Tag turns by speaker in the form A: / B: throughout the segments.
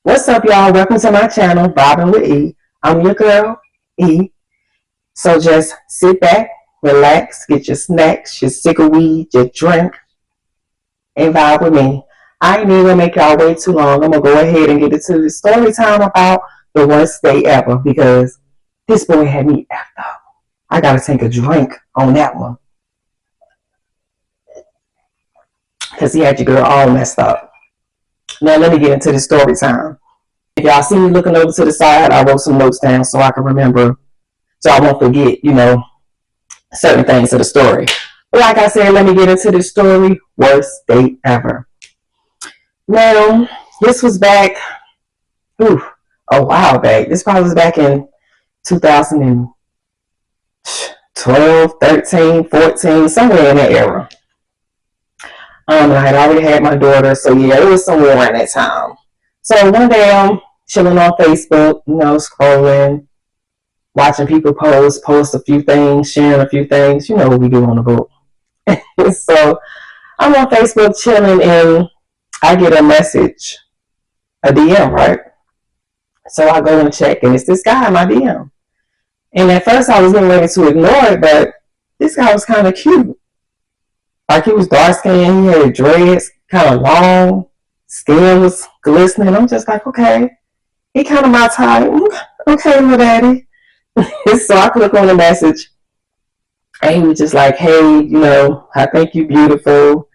A: What's up, y'all? Welcome to my channel, Bobbing with E. I'm your girl, E. So just sit back, relax, get your snacks, your cigarette weed, your drink, and vibe with me. I ain't even gonna make y'all wait too long. I'm gonna go ahead and get into the story time about the worst day ever because this boy had me effed up. I gotta take a drink on that one because he had your girl all messed up. Now let me get into the story time. If y'all see me looking over to the side, I wrote some notes down so I can remember, so I won't forget, certain things of the story. But like I said, let me get into the story. Worst date ever. Now, this was back, a while back. This probably was back in 2012, 13, 14, somewhere in that era. And I had already had my daughter, so yeah, it was somewhere around that time. So one day I'm chilling on Facebook, scrolling, watching people post a few things, sharing a few things. You know what we do on the book. So I'm on Facebook chilling and I get a message, a DM, right? So I go and check and it's this guy in my DM. And at first I was getting ready to ignore it, but this guy was kind of cute. Like he was dark skinned, he had dreads, kind of long, skin was glistening. I'm just like, okay, he kind of my type. Okay, little daddy. So I click on the message and he was just like, hey, I think you're beautiful.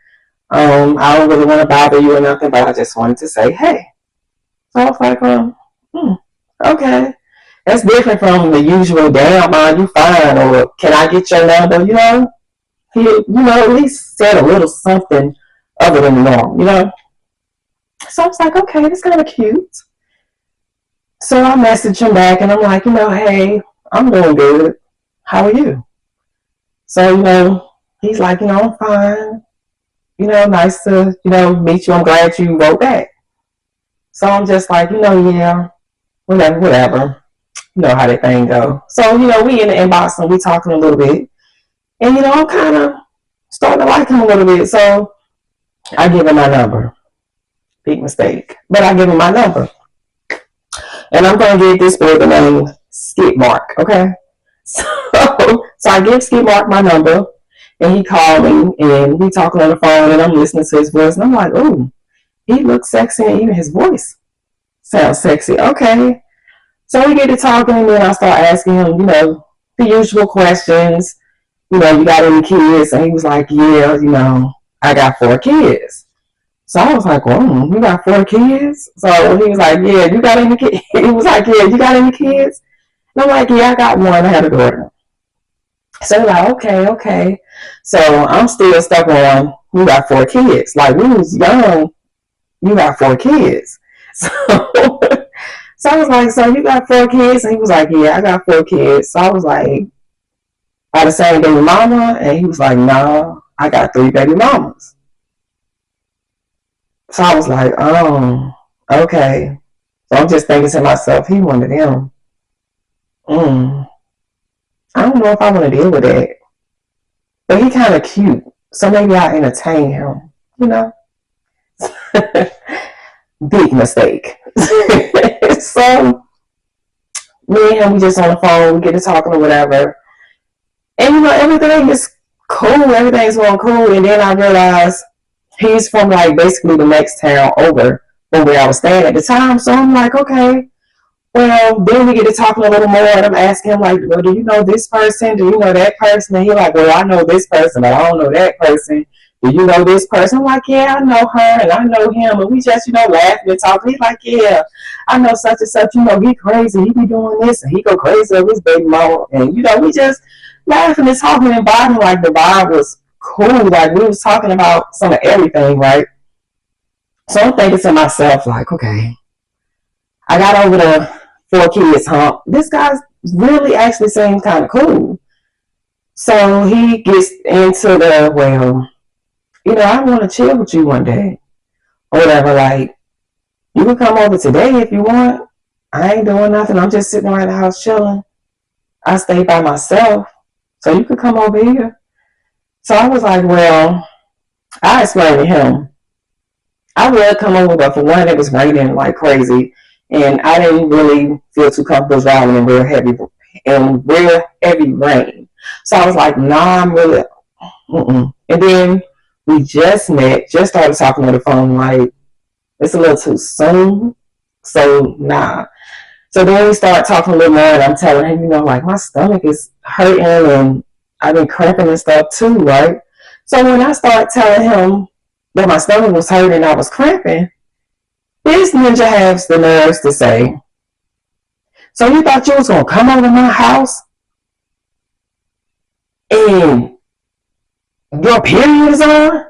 A: I don't really want to bother you or nothing, but I just wanted to say, hey. So I was like, okay. That's different from the usual, damn, you fine, or can I get your number, He, at least said a little something other than the norm, So I was like, okay, that's kind of cute. So I messaged him back and I'm like, hey, I'm doing good. How are you? So, he's like, I'm fine. Nice to, meet you. I'm glad you wrote back. So I'm just like, yeah, whatever. You know how that thing go. So, we in the inbox and we talking a little bit. And, I'm kind of starting to like him a little bit. So I give him my number. Big mistake. But I give him my number. And I'm going to give this boy the name Skip Mark, okay? So I give Skip Mark my number. And he called me and we talking on the phone and I'm listening to his voice. And I'm like, ooh, he looks sexy and even his voice sounds sexy. Okay. So we get to talking and then I start asking him, the usual questions. You got any kids? And he was like, yeah, I got 4 kids. So I was like, well, you got 4 kids? So he was like, yeah, you got any kids? He was like, yeah, you got any kids? And I'm like, yeah, I got one. I had a daughter. So we're like, okay. So I'm still stuck on, you got 4 kids. Like, we was young, you got 4 kids. So I was like, so you got 4 kids? And he was like, yeah, I got 4 kids. So I was like, are the same baby mama? And he was like, no, I got 3 baby mamas. So I was like, oh, okay. So I'm just thinking to myself, he one of them. I don't know if I want to deal with that. But he kind of cute. So maybe I entertain him, Big mistake. So me and him, we just on the phone, we get to talking or whatever. And everything is cool, everything's going cool. And then I realized he's from like basically the next town over from where I was staying at the time. So I'm like, okay. Well, then we get to talking a little more and I'm asking him like, well, do you know this person? Do you know that person? And he's like, well, I know this person, but I don't know that person. Do you know this person? I'm like, yeah, I know her and I know him. And we just, laughing and talking. He's like, yeah, I know such and such, he crazy. He be doing this and he go crazy over his baby mama. And, we just laughing and talking and vibing. Like the vibe was cool. Like we was talking about some of everything, right? So I'm thinking to myself, like, okay, I got over the 4 kids hump. This guy really actually seems kind of cool. So he gets into the, well, I want to chill with you one day. Or whatever, like, you can come over today if you want. I ain't doing nothing. I'm just sitting around the house chilling. I stay by myself. So you could come over here. So I was like, well, I explained to him. I would come over, but for one, it was raining like crazy. And I didn't really feel too comfortable driving in real heavy rain. So I was like, nah, I'm really, And then we just met, just started talking on the phone, like, it's a little too soon. So nah. So then we start talking a little more, and I'm telling him, like my stomach is hurting and I've been cramping and stuff too, right? So when I started telling him that my stomach was hurting and I was cramping, this ninja has the nerves to say, so you thought you was going to come over to my house and your period is on?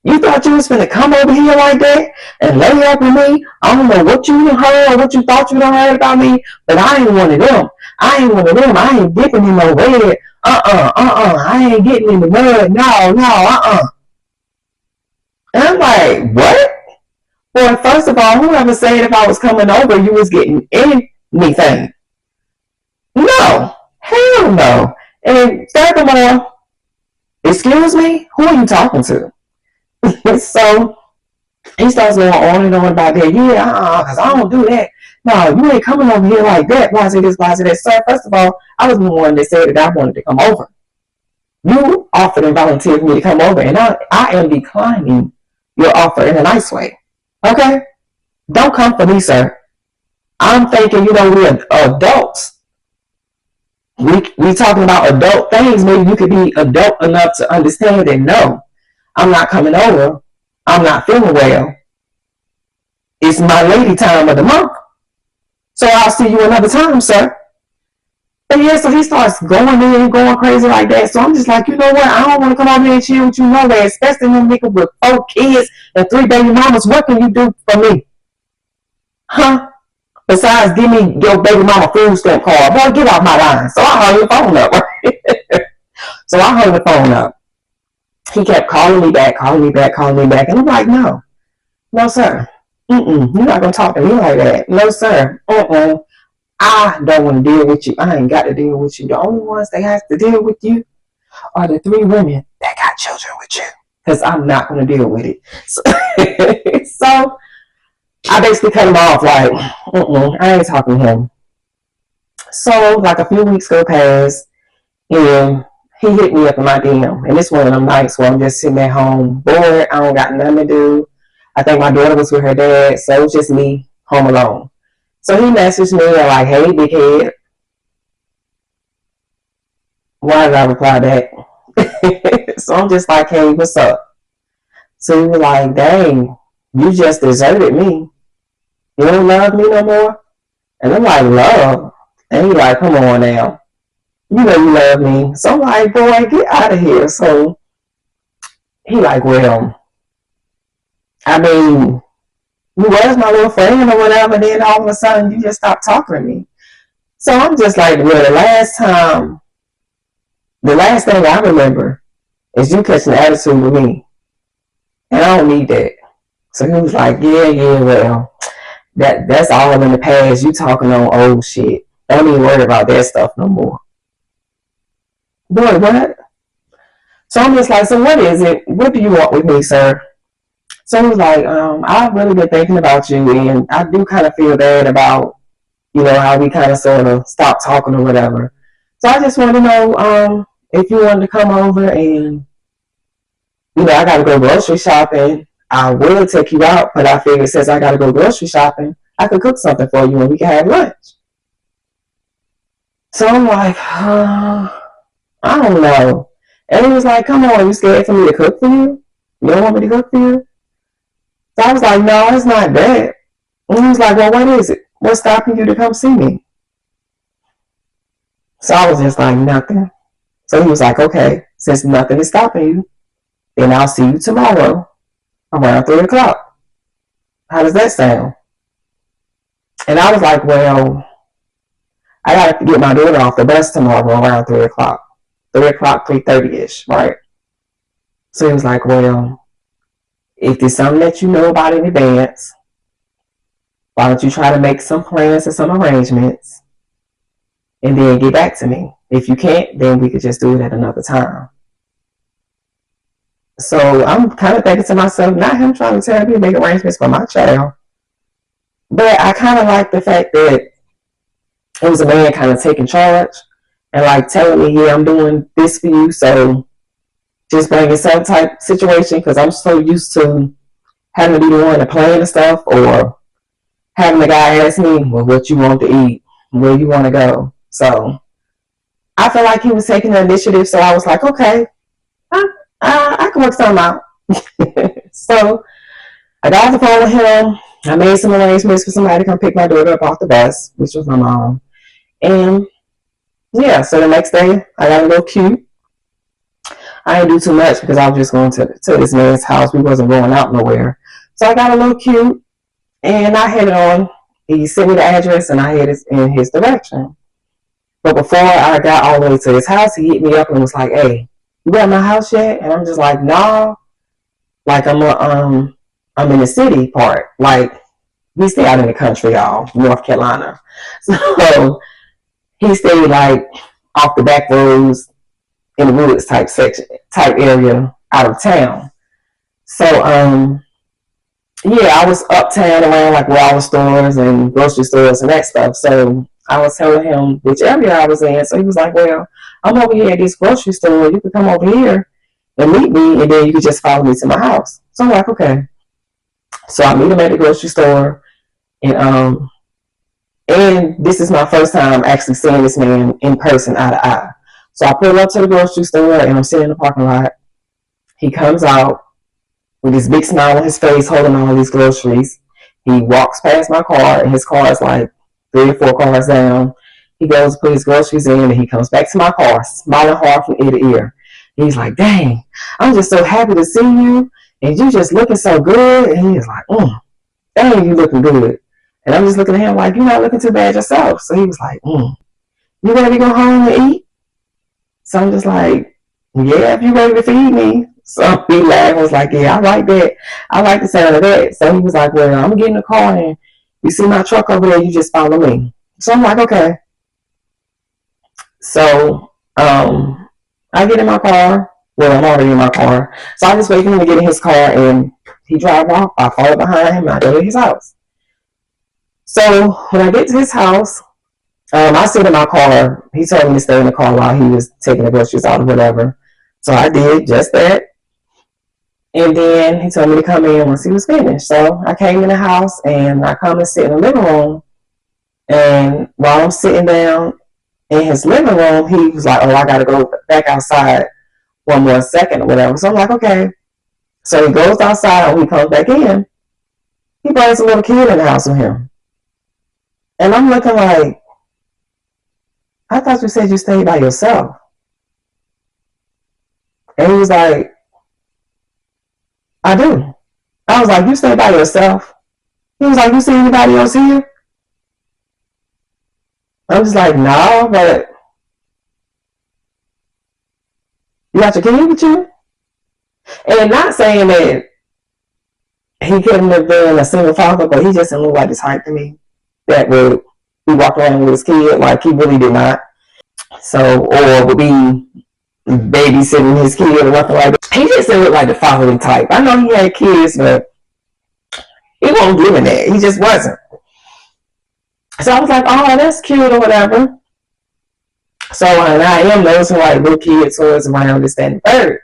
A: You thought you was going to come over here like that and lay up with me? I don't know what you heard or what you thought you heard about me, but I ain't one of them. I ain't one of them. I ain't dipping in no red. I ain't getting in the mud. No. And I'm like, what? Well, first of all, whoever said if I was coming over, you was getting anything? No. Hell no. And furthermore, excuse me, who are you talking to? So he starts going on and on about that. Yeah, because I don't do that. No, you ain't coming over here like that. Why is it this? Why is it that? Sir, first of all, I was the one that said that I wanted to come over. You offered and volunteered for me to come over, and I am declining your offer in a nice way. Okay? Don't come for me, sir. I'm thinking, we're adults. We talking about adult things. Maybe you could be adult enough to understand that no, I'm not coming over. I'm not feeling well. It's my lady time of the month. So I'll see you another time, sir. And yeah, so he starts going in, going crazy like that. So I'm just like, you know what? I don't want to come over here and chill with you no way, especially them niggas with 4 kids and 3 baby mamas. What can you do for me? Huh? Besides, give me your baby mama food stamp card. Boy, get off my line. So I hung the phone up. So I hung the phone up. He kept calling me back. And I'm like, no, sir. You're not going to talk to me like that. No, sir. I don't want to deal with you. I ain't got to deal with you. The only ones that have to deal with you are the 3 women that got children with you. Because I'm not going to deal with it. So I basically cut him off like, I ain't talking to him. So like a few weeks go past, and he hit me up in my DM. And it's one of them nights where I'm just sitting at home, bored. I don't got nothing to do. I think my daughter was with her dad, so it was just me home alone. So he messaged me like, hey, big head. Why did I reply back? So I'm just like, hey, what's up? So he was like, dang, you just deserted me. You don't love me no more? And I'm like, love? And he like, come on now. You know you love me. So I'm like, boy, get out of here. So he like, well, I mean, you was my little friend or whatever, and then all of a sudden you just stopped talking to me. So I'm just like, well, the last thing I remember is you catching an attitude with me. And I don't need that. So he was like, yeah, well, that's all in the past. You talking on old shit. Don't even worry about that stuff no more. Boy, what? So I'm just like, so what is it? What do you want with me, sir? So he was like, I've really been thinking about you, and I do kind of feel bad about, how we kind of sort of stopped talking or whatever. So I just want to know if you wanted to come over and, I got to go grocery shopping. I will take you out, but I figured since I got to go grocery shopping, I could cook something for you and we can have lunch. So I'm like, I don't know. And he was like, come on, you scared for me to cook for you? You don't want me to cook for you? So I was like, no, it's not that. And he was like, well, what is it? What's stopping you to come see me? So I was just like, nothing. So he was like, okay, since nothing is stopping you, then I'll see you tomorrow around 3 o'clock. How does that sound? And I was like, well, I got to get my daughter off the bus tomorrow around 3 o'clock. 3 o'clock, 3:30ish, right? So he was like, well, if there's something that you know about in advance, why don't you try to make some plans and some arrangements and then get back to me? If you can't, then we could just do it at another time. So I'm kind of thinking to myself, not him trying to tell me to make arrangements for my child. But I kind of like the fact that it was a man kind of taking charge and like telling me, yeah, I'm doing this for you. So just bring yourself type situation, because I'm so used to having to be the one to plan the stuff, or having the guy ask me, well, what you want to eat, where you want to go. So I feel like he was taking the initiative. So I was like, okay, I can work something out. So I got off the phone with him. I made some arrangements for somebody to come pick my daughter up off the bus, which was my mom. And yeah, so the next day I got a little cute. I didn't do too much because I was just going to this man's house. We wasn't going out nowhere. So I got a little cute and I headed on. He sent me the address and I headed in his direction. But before I got all the way to his house, he hit me up and was like, hey, you got my house yet? And I'm just like, nah. Like I'm in the city part. Like we stay out in the country, y'all, North Carolina. So he stayed like off the back roads in the woods type area out of town. So yeah, I was uptown around like where all the stores and grocery stores and that stuff. So I was telling him which area I was in. So he was like, well, I'm over here at this grocery store. You could come over here and meet me, and then you could just follow me to my house. So I'm like, okay. So I meet him at the grocery store, and this is my first time actually seeing this man in person, eye to eye. So I pull up to the grocery store and I'm sitting in the parking lot. He comes out with this big smile on his face, holding all these groceries. He walks past my car, and his car is like 3 or 4 cars down. He goes to put his groceries in, and he comes back to my car, smiling hard from ear to ear. He's like, dang, I'm just so happy to see you, and you just looking so good. And he is like, dang, you looking good. And I'm just looking at him like, you're not looking too bad yourself. So he was like, you ready to go home and eat? So I'm just like, yeah, if you ready to feed me. So he laughed and was like, yeah, I like that. I like the sound of that. So he was like, well, I'm getting in the car and you see my truck over there, you just follow me. So I'm like, okay. So I get in my car. Well, I'm already in my car. So I just wait for him to get in his car and he drive off. I follow behind him and I go to his house. So when I get to his house, I sit in my car. He told me to stay in the car while he was taking the groceries out or whatever. So I did just that. And then he told me to come in once he was finished. So I came in the house and I come and sit in the living room. And while I'm sitting down in his living room, he was like, oh, I got to go back outside one more second or whatever. So I'm like, okay. So he goes outside and when he comes back in, he brings a little kid in the house with him. And I'm looking like, I thought you said you stayed by yourself. And he was like, I do. I was like, you stay by yourself? He was like, you see anybody else here? I was like, no, but you got your kid with you? And not saying that he couldn't have been a single father, but he just didn't look like the type to me that would be walking around with his kid. Like he really did not. So, or would be babysitting his kid or nothing like that. He just didn't look like the fatherly type. I know he had kids, but he wasn't doing that. He just wasn't. So I was like, oh, that's cute or whatever. So, and I am noticing like little kid toys around this, that, and third.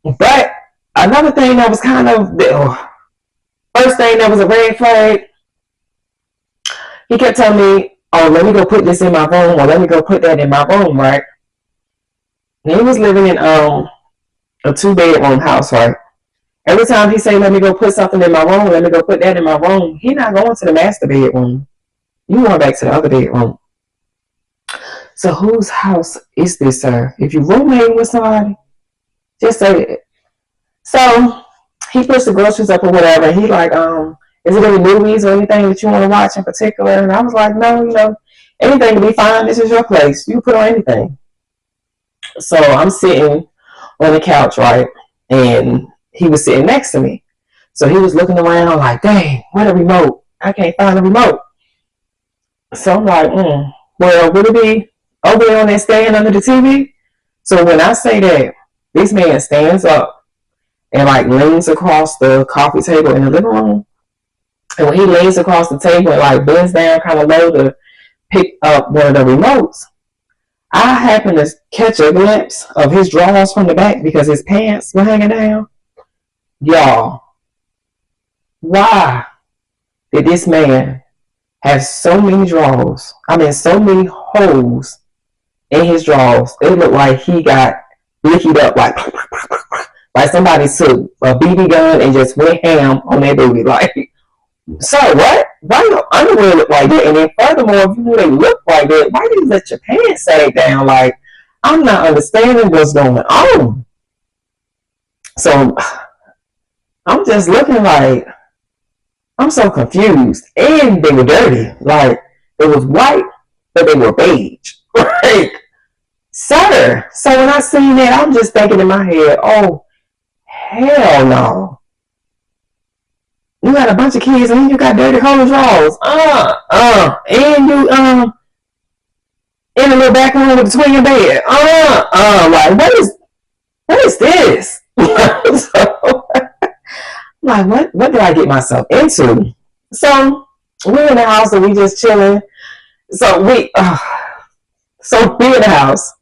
A: But another thing that was kind of, first thing that was a red flag, he kept telling me, oh, let me go put this in my room, or let me go put that in my room, right? And he was living in a 2-bedroom house, right? Every time he say, let me go put something in my room, let me go put that in my room, he not going to the master bedroom. You going back to the other bedroom. So whose house is this, sir? If you roommating with somebody, just say it. So he puts the groceries up or whatever. He like, is it any movies or anything that you want to watch in particular? And I was like, no, anything will be fine. This is your place. You put on anything. So I'm sitting on the couch, right? And he was sitting next to me. So he was looking around like, dang, where the remote? I can't find the remote. So I'm like, well, would it be over there on that stand under the TV? So when I say that, this man stands up and like leans across the coffee table in the living room And when he leans across the table and like bends down kind of low to pick up one of the remotes, I happened to catch a glimpse of his drawers from the back because his pants were hanging down. Y'all, why did this man have so many drawers? I mean, so many holes in his drawers. It looked like he got lickied up like somebody took a BB gun and just went ham on their booty. Like, so what? Why your underwear look like that? And then furthermore, if you knew they look like that, why did you let your pants sag down? Like, I'm not understanding what's going on. So I'm just looking like, I'm so confused. And they were dirty. Like, it was white, but they were beige. Like, sir. So when I seen that, I'm just thinking in my head, oh, hell no. You got a bunch of kids and you got dirty hole drawers. And you, in the little back room with the twin bed. Like, what is this? So, like, what did I get myself into? So, we're in the house and we just chilling. So, we in the house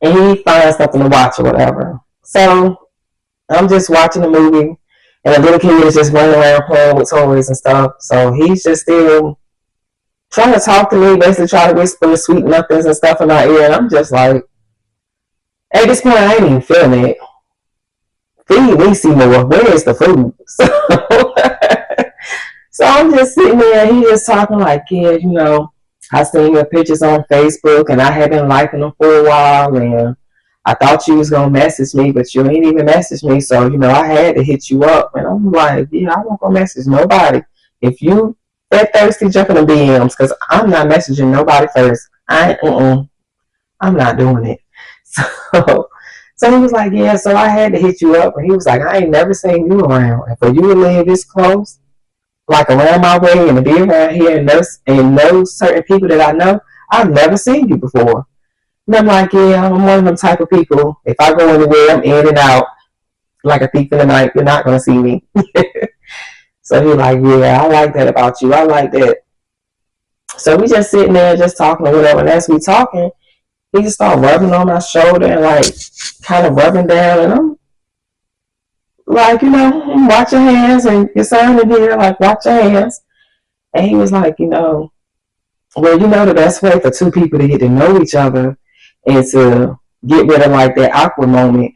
A: and he finds something to watch or whatever. So, I'm just watching the movie and the little kid is just running around playing with toys and stuff. So, he's just still trying to talk to me, basically trying to whisper sweet nothings and stuff in my ear. And I'm just like, at this point, I ain't even feeling it. Feed me, Seymour. Where is the food? So I'm just sitting there and he's just talking like, kid, you know, I seen your pictures on Facebook and I have been liking them for a while and I thought you was going to message me, but you ain't even message me. So, you know, I had to hit you up. And I'm like, yeah, I won't go message nobody. If you that thirsty, jump in the DMs because I'm not messaging nobody first. I'm not doing it. So he was like, yeah, so I had to hit you up. And he was like, I ain't never seen you around. And for you to live this close, like around my way and to be around here and know certain people that I know, I've never seen you before. And I'm like, yeah, I'm one of them type of people. If I go anywhere, I'm in and out like a thief in the night. You're not going to see me. So he's like, yeah, I like that about you. I like that. So we just sitting there just talking or whatever. And as we talking, he just started rubbing on my shoulder and like kind of rubbing down. And I'm like, you know, watch your hands and your son in here, like, watch your hands. And he was like, you know, well, you know, the best way for two people to get to know each other and to get rid of like that awkward moment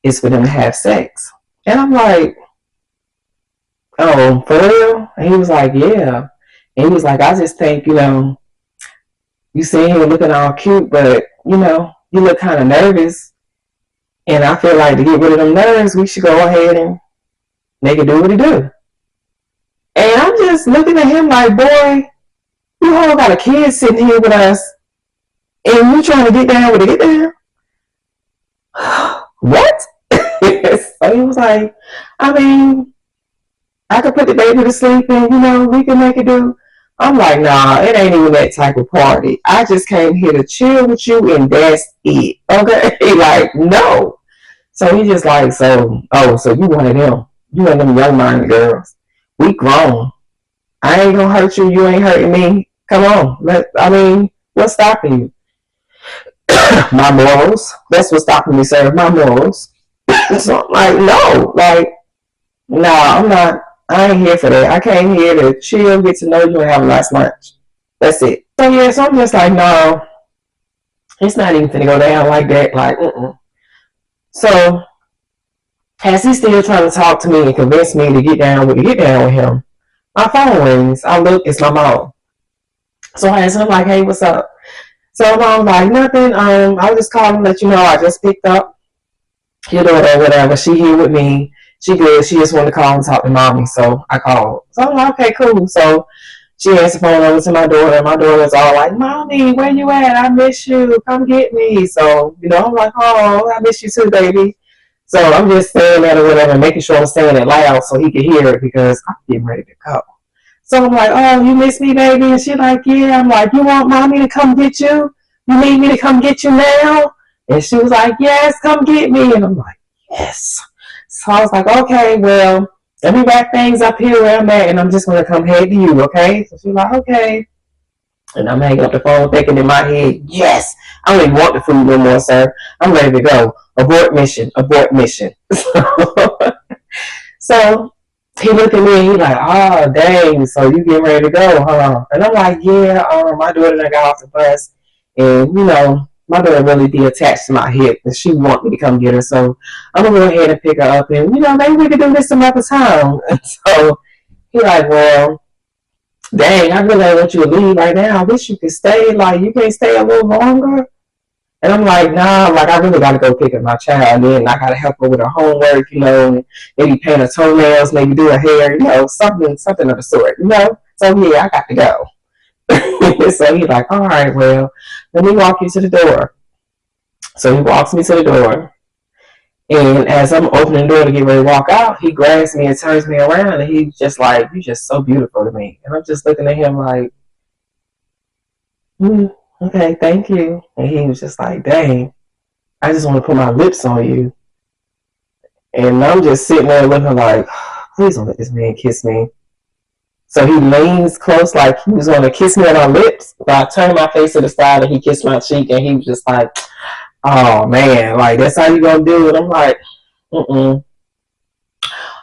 A: is for them to have sex. And I'm like, oh, for real? And he was like, yeah. And he was like, I just think, you know, you sitting here looking all cute, but, you know, you look kind of nervous. And I feel like to get rid of them nerves, we should go ahead and make it do what it do. And I'm just looking at him like, boy, you all got a kid sitting here with us, and you trying to get down with it, get down? What? So he was like, I mean, I could put the baby to sleep and, you know, we can make it do. I'm like, nah, it ain't even that type of party. I just came here to chill with you and that's it. Okay? Like, no. So he just like, so you one of them. You one of them young-minded girls. We grown. I ain't gonna hurt you. You ain't hurting me. Come on. What's stopping you? My morals. That's what's stopping me, sir. My morals. So I'm like, no. Like, nah, I'm not. I ain't here for that. I came here to chill, get to know you, and have a nice lunch. That's it. So yeah, so I'm just like, no, it's not even gonna go down like that. Like, So as he's still trying to talk to me and convince me to get down with him, my phone rings. I look, it's my mom. So I asked him like, hey, what's up? So mom's like, nothing. I was just calling to let you know I just picked up your daughter or whatever. She here with me. She good. She just wanted to call and talk to mommy. So I called. So I'm like, okay, cool. So she hands the phone over to my daughter. My daughter's all like, mommy, where you at? I miss you. Come get me. So, you know, I'm like, oh, I miss you too, baby. So I'm just saying that or whatever, making sure I'm saying it loud so he can hear it because I'm getting ready to go. So I'm like, oh, you miss me, baby? And she's like, yeah. I'm like, you want mommy to come get you? You need me to come get you now? And she was like, yes, come get me. And I'm like, yes. So I was like, okay, well, let me wrap things up here where I'm at, and I'm just gonna come head to you, okay? So she's like, okay. And I'm hanging up the phone thinking in my head, yes, I don't even want the food no more, sir. I'm ready to go. Abort mission, abort mission. So he looked at me and he like, oh dang, so you getting ready to go, huh? And I'm like, yeah, my daughter done got off the bus, and my daughter really be attached to my hip, and she want me to come get her, so I'm gonna go ahead and pick her up, and maybe we could do this some other time. And so he like, well, dang, I really want you to leave right now. I wish you could stay. Like, you can't stay a little longer. And I'm like, nah, like I really gotta go pick up my child. And then I gotta help her with her homework, maybe paint her toenails, maybe do her hair, something of the sort. So yeah, I got to go. So he's like, all right, well, let me walk you to the door. So he walks me to the door. And as I'm opening the door to get ready to walk out, he grabs me and turns me around, and he's just like, you're just so beautiful to me. And I'm just looking at him like, okay, thank you. And he was just like, dang, I just want to put my lips on you. And I'm just sitting there looking like, please don't let this man kiss me. So he leans close like he was going to kiss me on my lips. But I turned my face to the side and he kissed my cheek, and he was just like, oh man, like that's how you gonna do it? I'm like,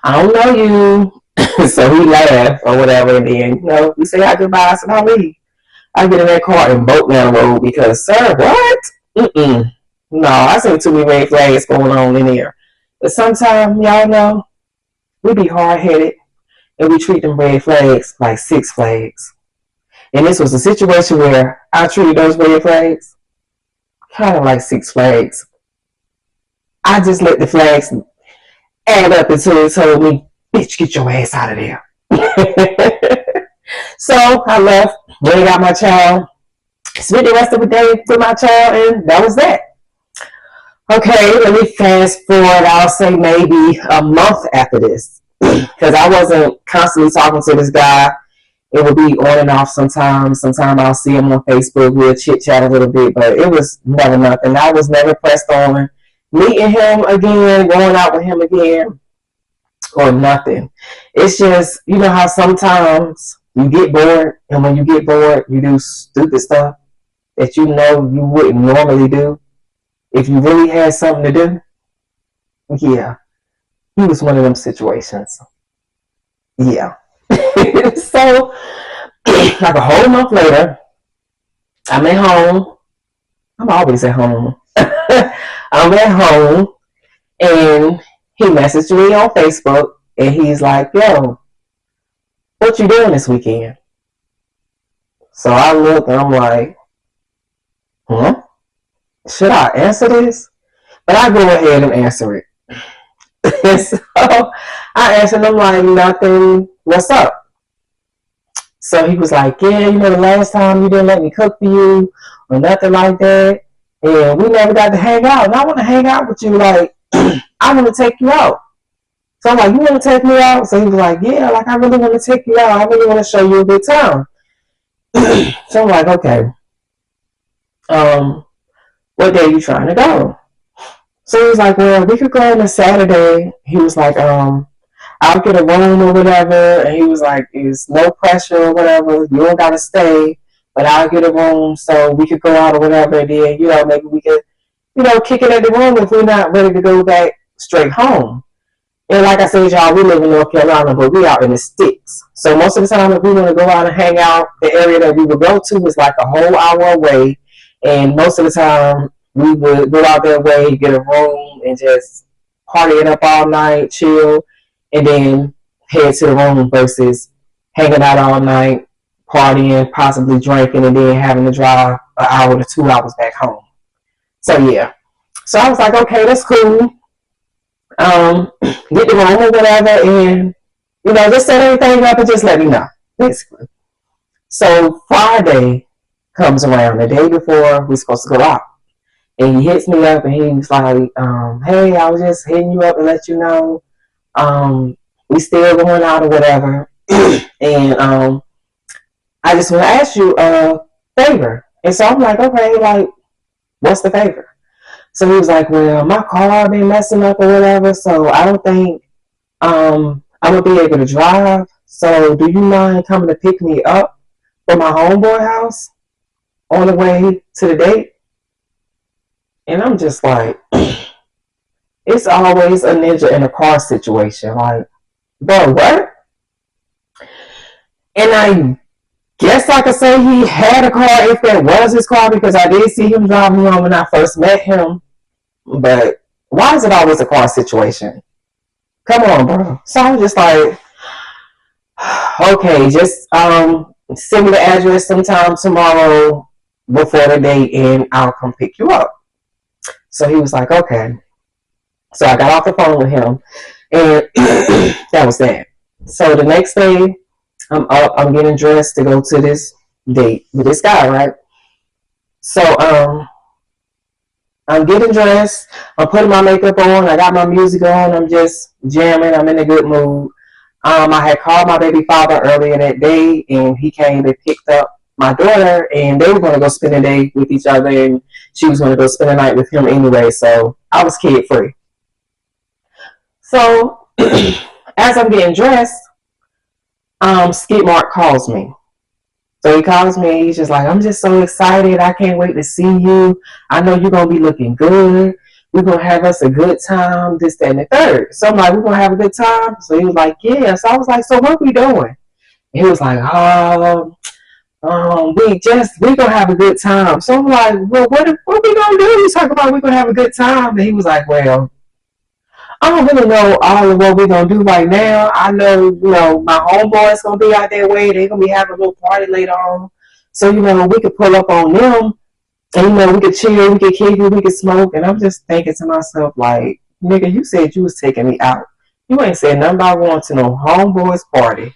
A: I don't know you. So he laughed or whatever, and then we say our goodbyes and I leave. I get in that car and bolt down the road because, sir, what? No, I see too many red flags going on in there. But sometimes, y'all know, we be hard headed and we treat them red flags like six flags. And this was a situation where I treated those red flags kind of like six flags. I just let the flags add up until it told me, bitch, get your ass out of there. So I left, went and got my child, spent the rest of the day with my child, and that was that. Okay, let me fast forward, I'll say maybe a month after this, because I wasn't constantly talking to this guy. It would be on and off sometimes. Sometimes I'll see him on Facebook, we'll chit chat a little bit, but it was never nothing. I was never pressed on meeting him again, going out with him again, or nothing. It's just, how sometimes you get bored, and when you get bored, you do stupid stuff that you wouldn't normally do if you really had something to do. Yeah, he was one of them situations. Yeah. So, like a whole month later, I'm at home. I'm always at home. I'm at home, and he messaged me on Facebook, and he's like, yo, what you doing this weekend? So I look, and I'm like, should I answer this? But I go ahead and answer it. So I answered him like, nothing, what's up? So he was like, yeah, the last time you didn't let me cook for you or nothing like that. And we never got to hang out. And I want to hang out with you. Like, I want to take you out. So I'm like, you want to take me out? So he was like, yeah, like I really want to take you out. I really want to show you a good time. So I'm like, okay. What day are you trying to go? So he was like, well, we could go on a Saturday. He was like, I'll get a room or whatever. And he was like, it's no pressure or whatever. You don't got to stay, but I'll get a room so we could go out or whatever. And then, maybe we could, kick it at the room if we're not ready to go back straight home. And like I said, y'all, we live in North Carolina, but we out in the sticks. So most of the time, if we want to go out and hang out, the area that we would go to was like a whole hour away. And most of the time, we would go out that way, get a room, and just party it up all night, chill, and then head to the room versus hanging out all night, partying, possibly drinking, and then having to drive an hour to 2 hours back home. So yeah. So I was like, okay, that's cool. Get the room or whatever, and just set everything up and just let me know, basically. So Friday comes around, the day before we're supposed to go out. And he hits me up and he's like, hey, I was just hitting you up and let you know we still going out or whatever. And I just want to ask you a favor. And so I'm like, okay, like, what's the favor? So he was like, well, my car been messing up or whatever, so I don't think I'm gonna be able to drive. So do you mind coming to pick me up from my homeboy house on the way to the date? And I'm just like, it's always a ninja in a car situation. Like, bro, what? And I guess I could say he had a car if that was his car because I did see him driving home when I first met him. But why is it always a car situation? Come on, bro. So I'm just like, okay, just send me the address sometime tomorrow before the date and I'll come pick you up. So he was like, okay. So I got off the phone with him and that was that. So the next day I'm up, I'm getting dressed to go to this date with this guy, right? So I'm getting dressed, I'm putting my makeup on, I got my music on, I'm just jamming, I'm in a good mood. I had called my baby father earlier that day, and he came and picked up my daughter, and they were going to go spend a day with each other, and she was going to go spend the night with him anyway, so I was kid free. So as I'm getting dressed, Skip Mark calls me. So he calls me, and he's just like, I'm just so excited. I can't wait to see you. I know you're going to be looking good. We're going to have us a good time, this, that, and the third. So I'm like, we're going to have a good time? So he was like, yeah. So I was like, so what are we doing? And he was like, we going to have a good time. So I'm like, well, what we going to do? He's talking about we're going to have a good time. And he was like, well, I don't really know all of what we're going to do right now. I know, my homeboys going to be out there way. They're going to be having a little party later on. So, we could pull up on them and, we could chill, we could kick it, we could smoke. And I'm just thinking to myself, like, nigga, you said you was taking me out. You ain't said nothing about going to no homeboys party.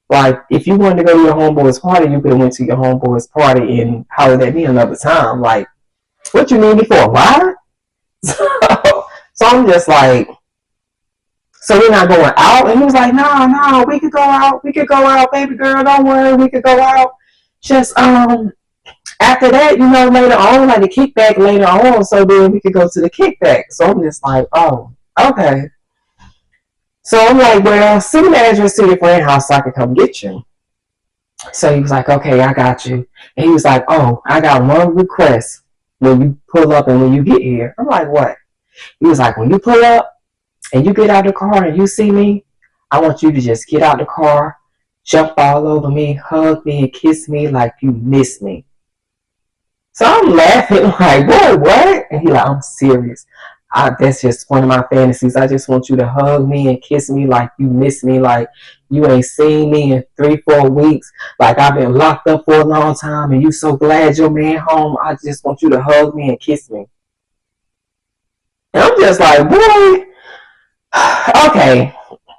A: Like, if you wanted to go to your homeboys party, you could have went to your homeboys party and hollered at me another time. Like, what you need me for? Why? So I'm just like, so we're not going out? And he was like, no, we could go out. We could go out, baby girl. Don't worry. We could go out. Just, after that, later on, like the kickback later on, so then we could go to the kickback. So I'm just like, oh, okay. So I'm like, well, send the address to your friend's house so I can come get you. So he was like, okay, I got you. And he was like, oh, I got one request when you pull up and when you get here. I'm like, what? He was like, when you pull up and you get out of the car and you see me, I want you to just get out the car, jump all over me, hug me, and kiss me like you miss me. So I'm laughing like, boy, what? And he like, I'm serious. That's just one of my fantasies. I just want you to hug me and kiss me like you miss me, like you ain't seen me in 3-4 weeks, like I've been locked up for a long time and you so glad your man home. I just want you to hug me and kiss me. And I'm just like, boy, okay.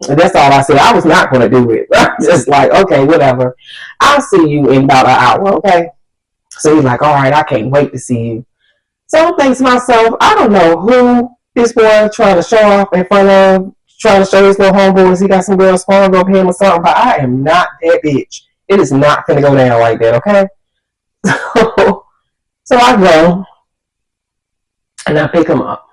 A: That's all I said. I was not going to do it. I'm just like, okay, whatever. I'll see you in about an hour, okay? So he's like, all right, I can't wait to see you. So I'm thinking to myself, I don't know who this boy trying to show off in front of, trying to show his little homeboys. He got some girls phone up him or something, but I am not that bitch. It is not going to go down like that, okay? So I go and I pick him up.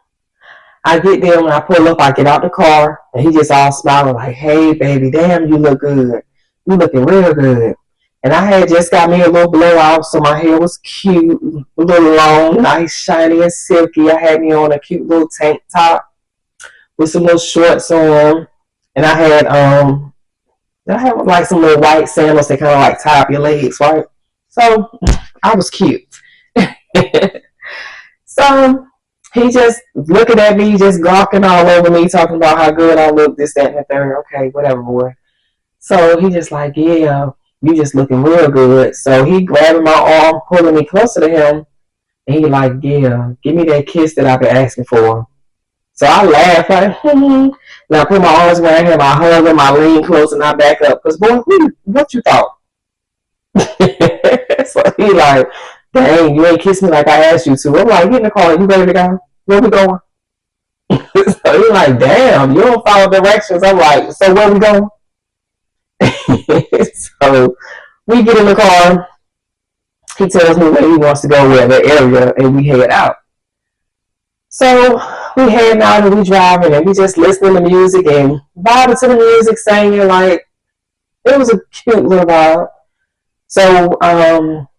A: I get there, when I pull up, I get out the car, and he just all smiling like, hey, baby, damn, you look good. You looking real good. And I had just got me a little blowout, so my hair was cute, a little long, nice, shiny, and silky. I had me on a cute little tank top with some little shorts on, and I had like some little white sandals that kind of like tie up your legs, right? So I was cute. So he just looking at me, just gawking all over me, talking about how good I look, this, that, and the third. Okay, whatever, boy. So he just like, yeah, you just looking real good. So he grabbing my arm, pulling me closer to him, and he like, yeah, give me that kiss that I've been asking for. So I laugh like, and I put my arms around him, I hug him, I lean close, and I back up. Because, boy, what you thought? So he like, dang, you ain't kissed me like I asked you to. I'm like, get in the car, you ready to go? Where we going? So he's like, damn, you don't follow directions. I'm like, so where we going? So we get in the car. He tells me where he wants to go, where the area, and we head out. So we heading out and we driving and we just listening to music and vibing to the music, singing. Like, it was a cute little vibe. So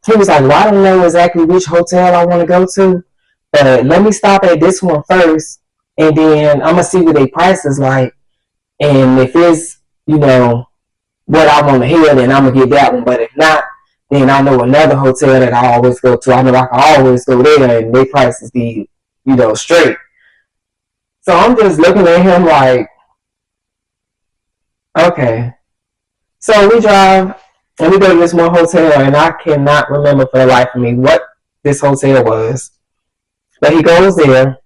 A: he was like, well, I don't know exactly which hotel I want to go to, but let me stop at this one first, and then I'm gonna see what their price is like, and if it's, you know, what I want to hear, then I'm gonna get that one. But if not, then I know another hotel that I always go to. I know I can always go there, and their prices be, you know, straight. So I'm just looking at him like, okay. So we drive and we go to this one hotel, and I cannot remember for the life of me what this hotel was. But he goes there.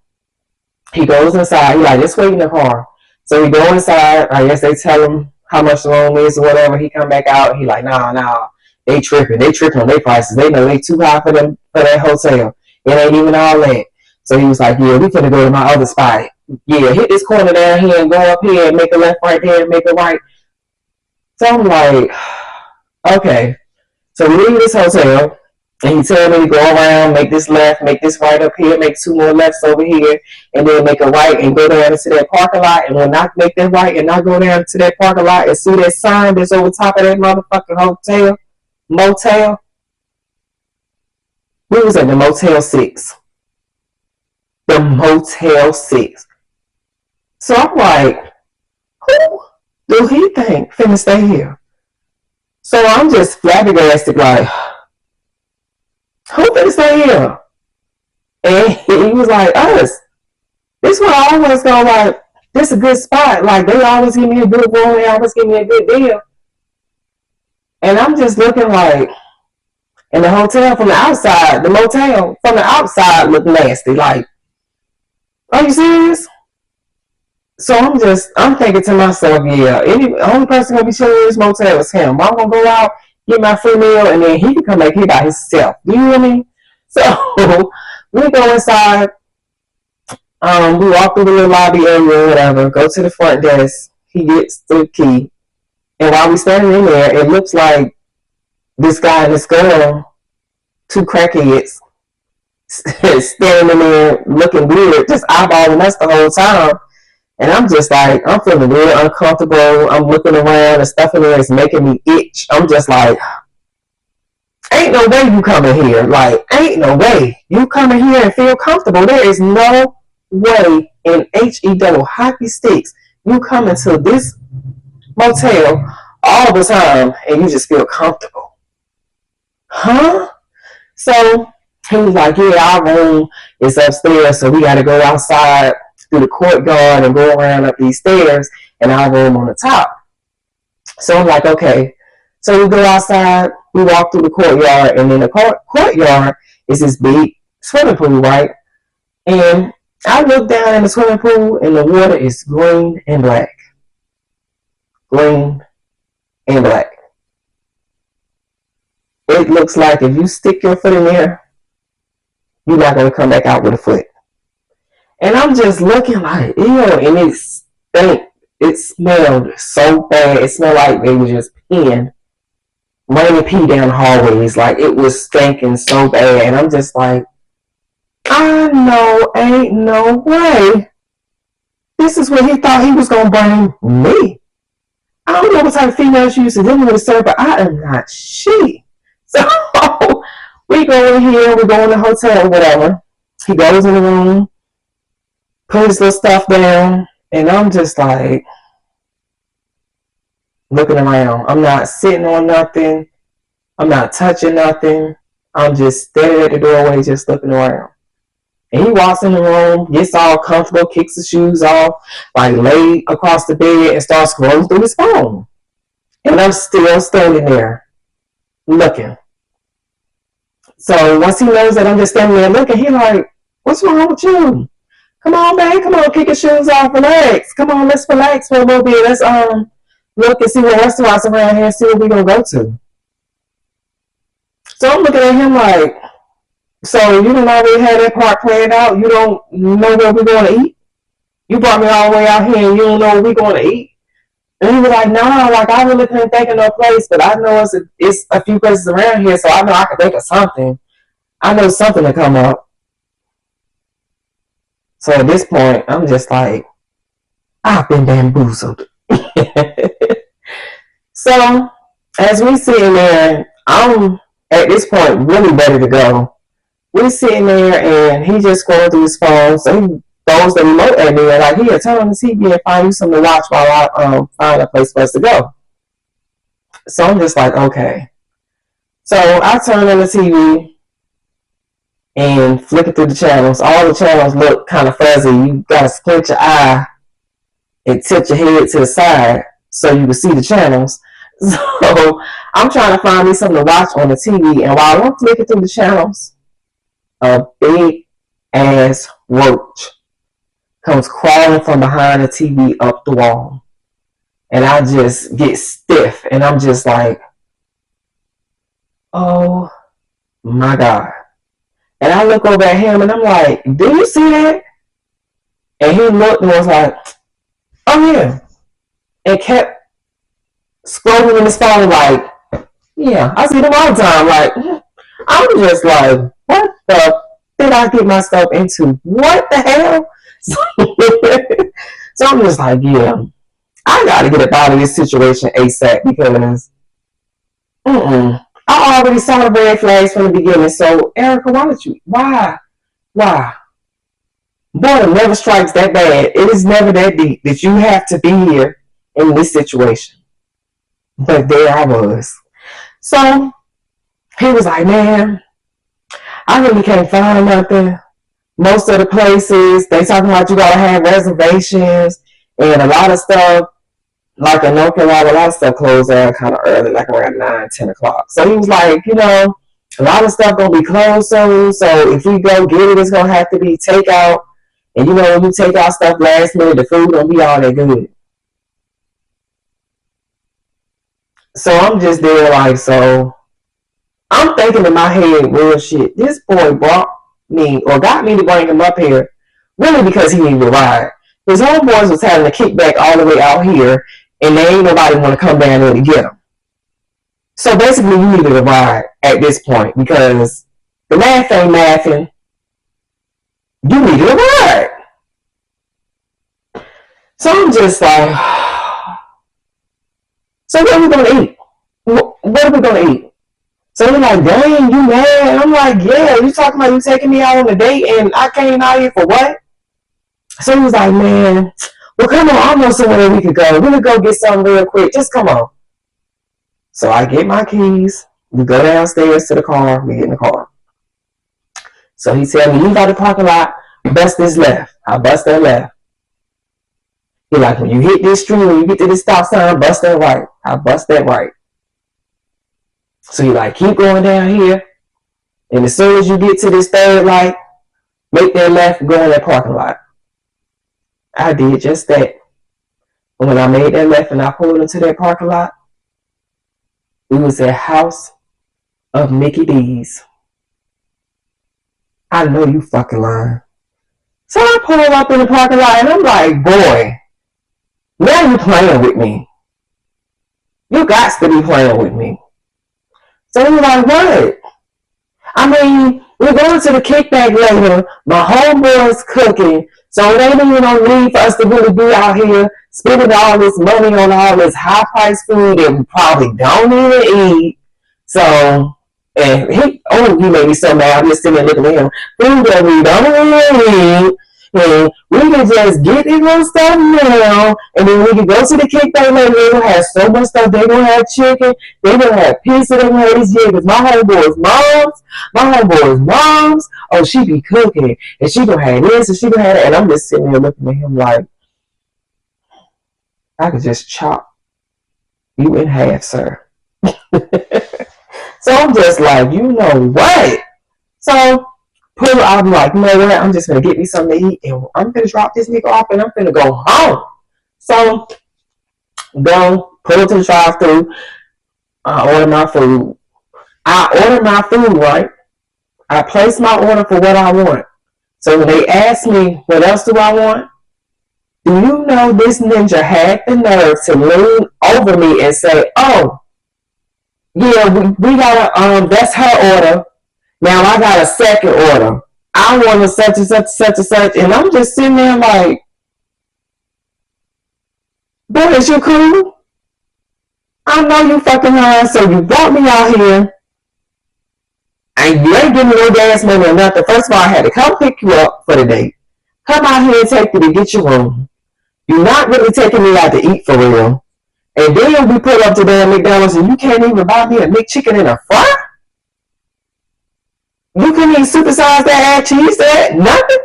A: He goes inside. He like, just wait in the car. So he go inside. I guess they tell him how much the room is or whatever. He come back out. He like, nah. They tripping. They tripping on their prices. They know they too high for them for that hotel. It ain't even all that. So he was like, yeah, we finna go to my other spot. Yeah, hit this corner down here and go up here and make a left right there and make a right. So I'm like, okay. So we leave this hotel, and he tell me to go around, make this left, make this right up here, make two more lefts over here, and then make a right and go down into that parking lot. And when I make that right and I go down to that parking lot and see that sign that's over top of that motherfucking motel, we was at the Motel 6. The Motel 6. So I'm like, who do he think finna stay here? So I'm just flabbergasted, like, who finna stay here? And he was like, us. This one I always go like, this is a good spot. Like, they always give me a good room. They always give me a good deal. And I'm just looking like, and the hotel from the outside, the motel from the outside looked nasty. Like, are you serious? So I'm thinking to myself, yeah, the only person gonna be chilling in this motel is him. I'm gonna go out, get my free meal, and then he can come back here by himself. Do you hear me? So we go inside. We walk through the little lobby area or whatever, go to the front desk. He gets the key. And while we're standing in there, it looks like this guy and this girl, two crackheads, standing in there looking weird, just eyeballing us the whole time. And I'm just like, I'm feeling really uncomfortable. I'm looking around and stuff in there is making me itch. I'm just like, ain't no way you coming here. Like, ain't no way you coming here and feel comfortable. There is no way in HE double hockey sticks you come into this motel all the time and you just feel comfortable. Huh? So he was like, yeah, our room is upstairs, so we got to go outside through the courtyard and go around up these stairs, and our room on the top. So I'm like, okay. So we go outside, we walk through the courtyard, and in the courtyard is this big swimming pool, right? And I look down in the swimming pool, and the water is green and black. Green and black. It looks like if you stick your foot in there, you're not going to come back out with a foot. And I'm just looking like, ew, and it stank. It smelled so bad. It smelled like they were just peeing, raining pee down the hallways. Like, it was stinking so bad. And I'm just like, I know, ain't no way. This is what he thought he was going to bring me. I don't know what type of female she used to deal with, sir, but I am not she. So we go in here, we go in the hotel or whatever. He goes in the room, put his little stuff down, and I'm just like looking around. I'm not sitting on nothing. I'm not touching nothing. I'm just standing at the doorway, just looking around. And he walks in the room, gets all comfortable, kicks his shoes off, like lay across the bed and starts scrolling through his phone. And I'm still standing there looking. So once he knows that I'm just standing there looking, he's like, what's wrong with you? Come on, babe. Come on, kick your shoes off. Relax. Come on, let's relax for a little bit. Let's look and see what restaurants around here and see what we're going to go to. So I'm looking at him like, so you don't already have that part planned out? You don't know where we're going to eat? You brought me all the way out here and you don't know where we're going to eat? And he was like, nah, like I really couldn't think of no place, but I know it's a few places around here, so I know I can think of something. I know something to come up. So at this point, I'm just like, I've been bamboozled. So as we sitting there, I'm at this point really ready to go. We sitting there and he just scrolling through his phone. So he throws the remote at me and like, here, turn on the TV and find you something to watch while I find a place for us to go. So I'm just like, okay. So I turn on the TV and flicking through the channels. All the channels look kind of fuzzy. You gotta squint your eye and tilt your head to the side so you can see the channels. So I'm trying to find me something to watch on the TV, and while I'm flicking through the channels, a big ass roach comes crawling from behind the TV up the wall. And I just get stiff, and I'm just like, oh my God. And I look over at him and I'm like, do you see that? And he looked and was like, oh yeah. And kept scrolling in his phone like, yeah, I see them all the time. Like, I'm just like, what the did I get myself into? What the hell? So I'm just like, yeah, I got to get up out of this situation ASAP because I already saw the red flags from the beginning. So, Erica, why? Boy, it never strikes that bad. It is never that deep that you have to be here in this situation. But there I was. So, he was like, man, I really can't find nothing. Most of the places, they talking about you gotta have reservations and a lot of stuff, like in North Carolina, a lot of stuff closed out kind of early, like around 9, 10 o'clock. So he was like, a lot of stuff gonna be closed soon. So if we go get it, it's gonna have to be takeout. And when you take out stuff last minute, the food don't be all that good. So I'm just there like, so I'm thinking in my head, real shit, this boy brought me or got me to bring him up here really because he needed a ride. His homeboys was having a kickback all the way out here and there ain't nobody want to come down there to get him. So basically you needed a ride at this point because the math ain't mathing. You needed a ride. So I'm just like, so what are we going to eat? What are we going to eat? So they're like, dang, you mad? And I'm like, yeah, you talking about you taking me out on a date and I came out here for what? So he was like, man, well, come on, I know somewhere we could go. We could go get something real quick. Just come on. So I get my keys. We go downstairs to the car. We get in the car. So he tell me, leave out the parking lot, bust this left. I bust that left. He like, when you hit this street, when you get to this stop sign, bust that right. I bust that right. So he like, keep going down here. And as soon as you get to this third light, make that left, go in that parking lot. I did just that. And when I made that left and I pulled into that parking lot, it was a house of Mickey D's. I know you fucking lying. So I pull up in the parking lot and I'm like, boy, now you playing with me. You got to be playing with me. So he was like, what? I mean, we're going to the kickback later. My homeboy's cooking. So it ain't even no need for us to really be out here spending all this money on all this high price food that we probably don't even eat. So, and he made me so mad. I'm just sitting there looking at him. Food that we don't really eat. And we can just get this little stuff now, and then we can go to the kickback later. They're going to have so much stuff. They're going to have chicken. They're going to have pizza. They're going to have these because my homeboy's moms, oh, she be cooking, and she going to have this, and she going to have that. And I'm just sitting there looking at him like, I could just chop you in half, sir. So I'm just like, you know what? So I'm like, you know what? I'm just gonna get me something to eat, and I'm gonna drop this nigga off, and I'm gonna go home. So go pull to the drive-thru. I order my food. Right? I place my order for what I want. So when they ask me what else do I want, do you know this ninja had the nerve to lean over me and say, "Oh, yeah, we gotta that's her order. Now I got a second order. I want to such and such and such and such. And I'm just sitting there like, boy, is you cool? I know you fucking high, so you brought me out here. And you ain't giving me no gas money or nothing. First of all, I had to come pick you up for the date. Come out here and take you to get your room. You're not really taking me out to eat for real. And then we pull up to damn McDonald's and you can't even buy me a McChicken and a fry? You couldn't even supersize that add cheese that? Nothing?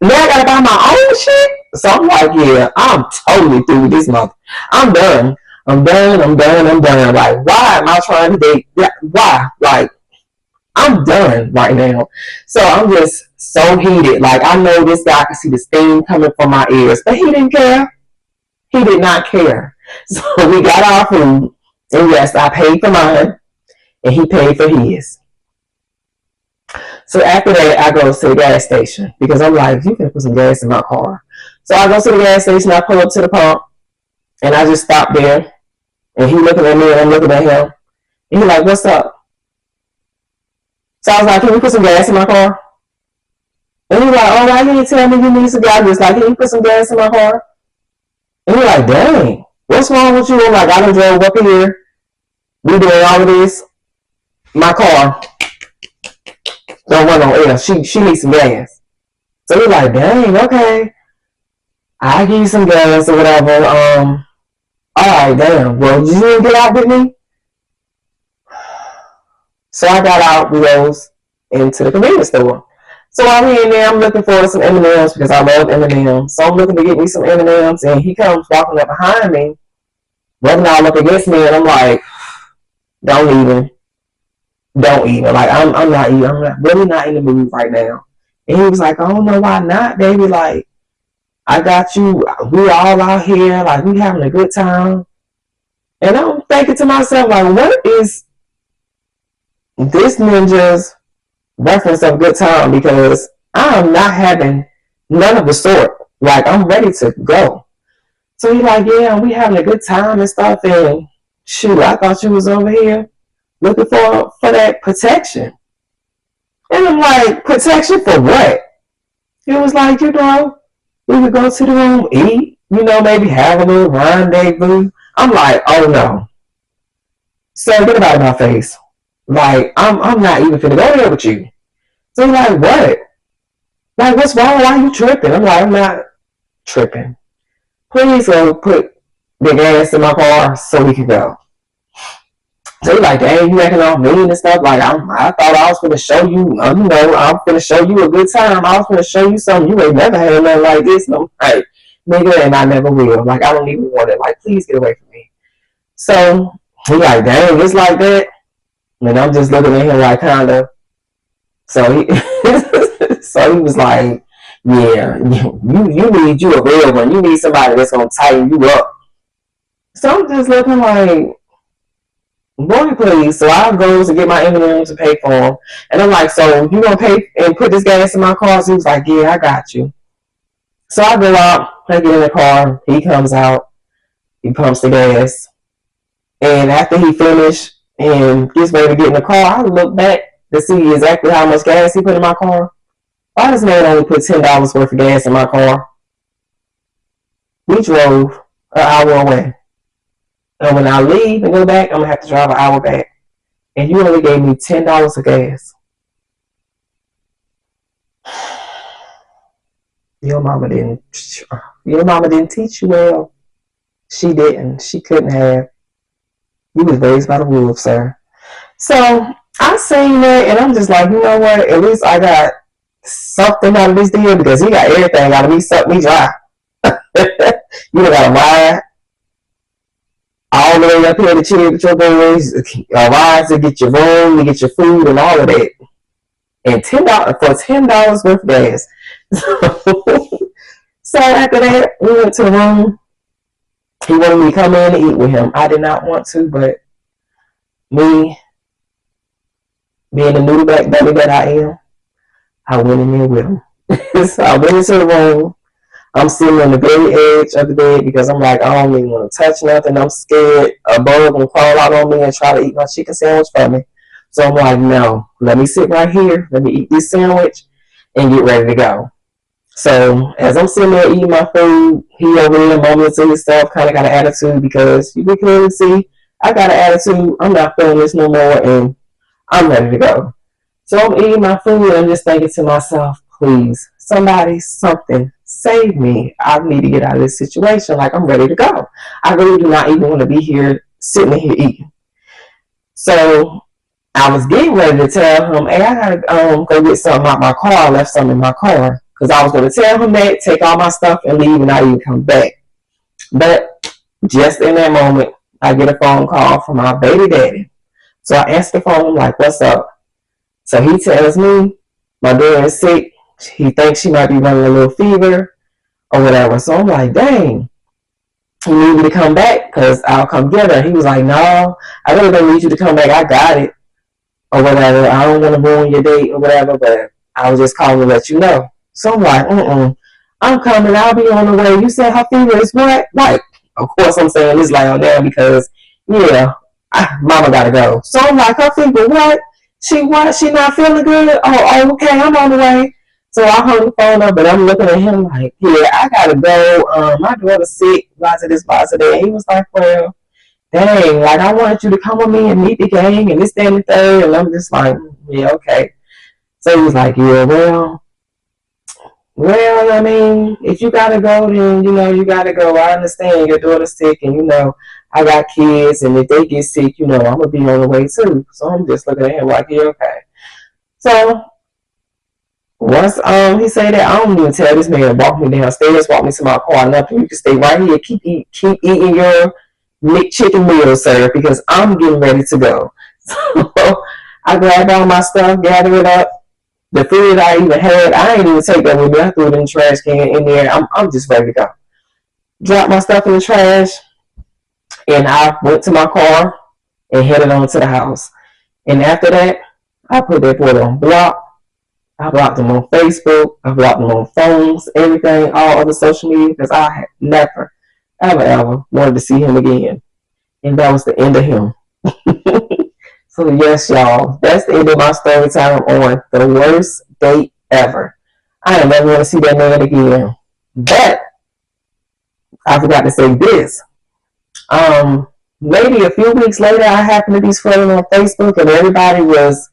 A: Now I gotta buy my own shit? So I'm like, yeah, I'm totally through with this month. I'm done. I'm done. Like, why am I trying to date? Why? Like, I'm done right now. So I'm just so heated. Like, I know this guy can see the steam coming from my ears, but he didn't care. He did not care. So we got our food, and yes, I paid for mine, and he paid for his. So after that, I go to the gas station because I'm like, you can put some gas in my car. So I go to the gas station, I pull up to the pump, and I just stop there, and he looking at me, and I'm looking at him, and he's like, what's up? So I was like, can you put some gas in my car? And he's like, oh, why didn't you tell me you need some gas? I was like, can you put some gas in my car? And he's like, dang, what's wrong with you? I'm like, I done drove up here. We doing all of this. My car don't run on air. She needs some gas. So he's like, dang, okay. I'll give you some gas or whatever. All right, damn. Well, you didn't get out with me? So I got out, we goes into the convenience store. So I'm in there, I'm looking for some M&Ms because I love M&Ms. So I'm looking to get me some M&Ms, and he comes walking up behind me, rubbing all up against me, and I'm like, don't even. Like, I'm really not in the mood right now. And he was like, oh no, why not, baby? Like, I got you. We all out here, like, we having a good time. And I'm thinking to myself, like, what is this ninja's reference of good time? Because I'm not having none of the sort. Like, I'm ready to go. So he's like, yeah, we having a good time and stuff. And shoot, I thought you was over here looking for that protection. And I'm like, protection for what? He was like, we would go to the room, eat, maybe have a little rendezvous. I'm like, oh no. So get it out of my face. Like, I'm not even finna go there with you. So he's like, what? Like, what's wrong? Why are you tripping? I'm like, I'm not tripping. Please go put the gas in my car so we can go. So he's like, dang, you acting all mean and stuff. Like, I thought I was going to show you, I'm going to show you a good time. I was going to show you something. You ain't never had nothing like this. And I'm like, nigga, and I never will. Like, I don't even want it. Like, please get away from me. So he's like, dang, it's like that. And I'm just looking at him like, kind of. So he was like, yeah, you need you a real one. You need somebody that's going to tighten you up. So I'm just looking like, boy, please. So I go to get my M&Ms to pay for them. And I'm like, so you going to pay and put this gas in my car? So he was like, yeah, I got you. So I go out, I get in the car. He comes out. He pumps the gas. And after he finished and gets ready to get in the car, I look back to see exactly how much gas he put in my car. Why does man only put $10 worth of gas in my car? We drove an hour away. And when I leave and go back, I'm going to have to drive an hour back. And you only gave me $10 of gas. Your mama didn't teach you well. She didn't. She couldn't have. You was raised by the wolves, sir. So I seen that, and I'm just like, you know what? At least I got something out of this deal because he got everything out of me, sucked me dry. You got a ride all the way up here to chill with your boys, a ride to get your room, to get your food, and all of that. And $10 worth of gas. So after that, we went to the room. He wanted me to come in and eat with him. I did not want to, but me, being the noodle back belly that I am, I went in there with him. So I went into the room. I'm sitting on the very edge of the bed because I'm like, I don't even want to touch nothing. I'm scared a bug will crawl out on me and try to eat my chicken sandwich from me. So I'm like, no, let me sit right here. Let me eat this sandwich. and get ready to go. So as I'm sitting there eating my food, he over there mumbling to himself, kind of got an attitude because you can clearly see I got an attitude. I'm not feeling this no more, and I'm ready to go. So I'm eating my food, and I'm just thinking to myself, please, somebody, something, save me. I need to get out of this situation. Like, I'm ready to go. I really do not even want to be here, sitting here eating. So I was getting ready to tell him, hey, I gotta go get something out my car. I left something in my car. Because I was going to tell him that, take all my stuff and leave and not even come back. But just in that moment, I get a phone call from my baby daddy. So I answer the phone, I'm like, what's up? So he tells me my daughter is sick. He thinks she might be running a little fever or whatever. So I'm like, dang, you need me to come back because I'll come get her. He was like, no, I really don't need you to come back. I got it or whatever. I don't want to ruin your date or whatever, but I was just calling to let you know. So I'm like, I'm coming. I'll be on the way. You said her fever is what? Like, of course I'm saying this loud now because, yeah, mama gotta go. So I'm like, her fever, what? She what? She not feeling good? Oh, okay, I'm on the way. So I hung the phone up, but I'm looking at him like, yeah, I gotta go. My daughter's sick, lots of this, lots of that. He was like, well, dang, like I wanted you to come with me and meet the gang and this, that, and the third. And I'm just like, yeah, okay. So he was like, yeah, well, I mean, if you gotta go, then you gotta go. I understand your daughter's sick, and I got kids, and if they get sick, I'm gonna be on the way too. So I'm just looking at him like, yeah, okay. So once he said that, I don't even tell this man to walk me downstairs, walk me to my car, nothing. You can stay right here, keep eating your McChicken meal, sir, because I'm getting ready to go. So I grabbed all my stuff, gathered it up. The food that I even had, I ain't even take that with me. I threw it in the trash can in there. I'm just ready to go. Dropped my stuff in the trash, and I went to my car and headed on to the house. And after that, I put that boy on block. I blocked him on Facebook. I blocked him on phones, everything, all other social media, because I had never, ever wanted to see him again. And that was the end of him. So yes, y'all, that's the end of my story time on the worst date ever. I ain't never want to see that man again. But I forgot to say this. Maybe a few weeks later, I happened to be scrolling on Facebook, and everybody was,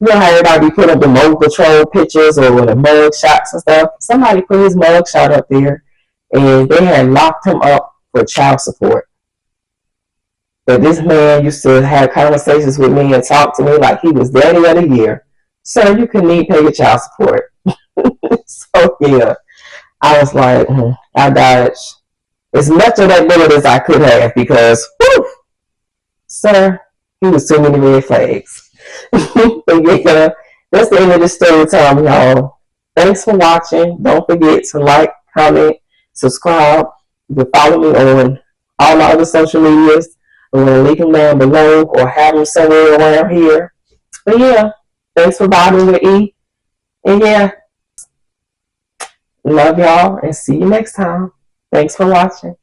A: how everybody put up the mobile patrol pictures or the mug shots and stuff. Somebody put his mug shot up there, and they had locked him up for child support. But this man used to have conversations with me and talk to me like he was daddy of the year. Sir, you couldn't even pay your child support. So, yeah, I was like, I dodged as much of that bullet as I could have because, whew, sir, he was too many red flags. But, yeah, that's the end of the story time, y'all. Thanks for watching. Don't forget to like, comment, subscribe. You can follow me on all my other social medias. I'm going to link them down below or have them somewhere around here. But yeah, thanks for vibing with E. And yeah, love y'all and see you next time. Thanks for watching.